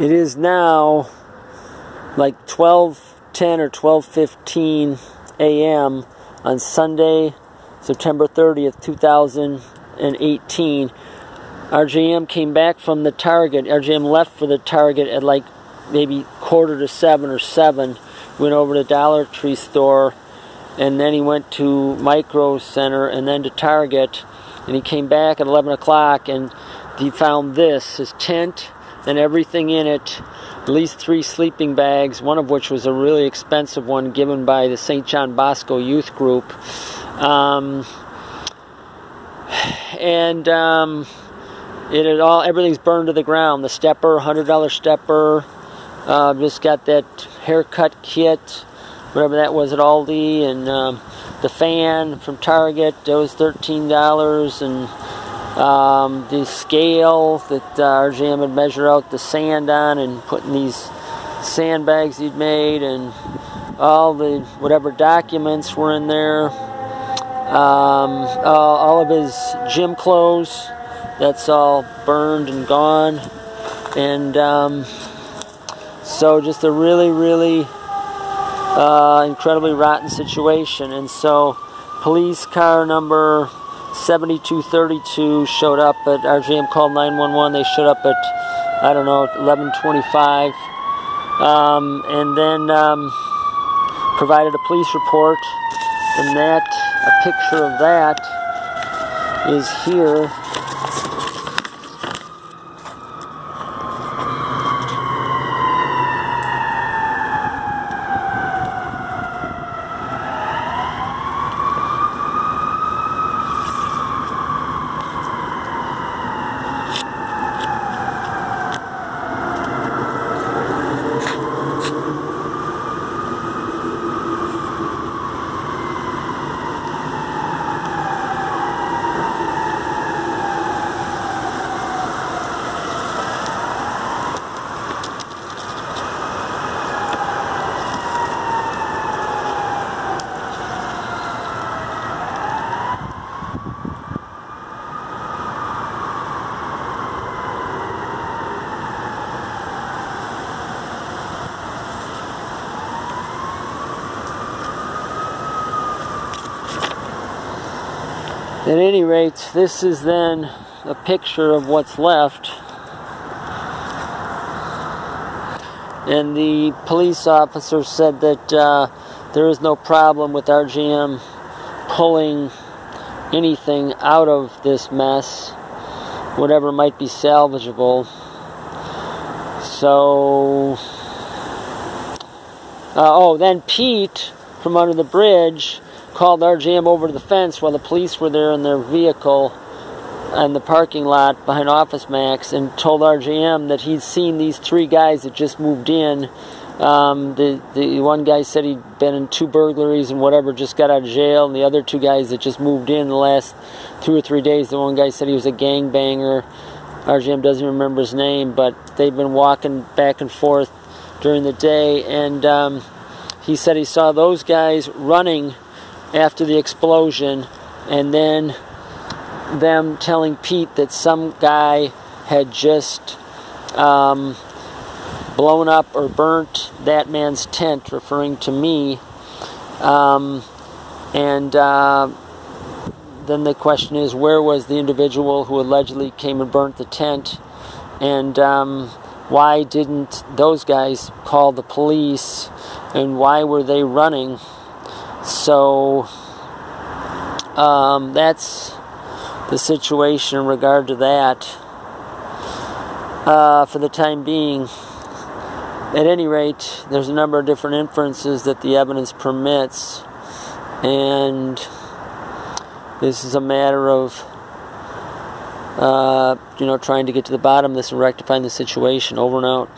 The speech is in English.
It is now like 12:10 or 12:15 a.m. on Sunday, September 30th, 2018. RJM came back from the Target. RJM left for the Target at like maybe 6:45 or 7. Went over to Dollar Tree store, and then he went to Micro Center and then to Target, and he came back at 11 o'clock and he found this, his tent and everything in it, at least 3 sleeping bags, one of which was a really expensive one given by the St. John Bosco Youth Group. Everything's burned to the ground. The stepper, $100 stepper, just got that haircut kit, whatever that was at Aldi, and the fan from Target, that was $13, and the scale that RJM had measured out the sand on and put in these sandbags he'd made, and all the whatever documents were in there, all of his gym clothes, that's all burned and gone, and so just a really, really incredibly rotten situation. And so police car number 7232 showed up at RJM, called 911. They showed up at, I don't know, 11:25, and then provided a police report, and a picture of that is here. At any rate, this is then a picture of what's left. And the police officer said that there is no problem with RJM pulling anything out of this mess, whatever might be salvageable. So, then Pete from under the bridge called RJM over to the fence while the police were there in their vehicle in the parking lot behind Office Max, and told RJM that he'd seen these 3 guys that just moved in. The one guy said he'd been in 2 burglaries and whatever, just got out of jail, and the other 2 guys that just moved in the last 2 or 3 days, the one guy said he was a gangbanger. RJM doesn't remember his name, but they've been walking back and forth during the day, and he said he saw those guys running after the explosion, and then them telling Pete that some guy had just blown up or burnt that man's tent, referring to me. Then the question is, where was the individual who allegedly came and burnt the tent, and why didn't those guys call the police, and why were they running? So that's the situation in regard to that for the time being. At any rate, there's a number of different inferences that the evidence permits, and this is a matter of trying to get to the bottom of this and rectifying the situation. Over and out.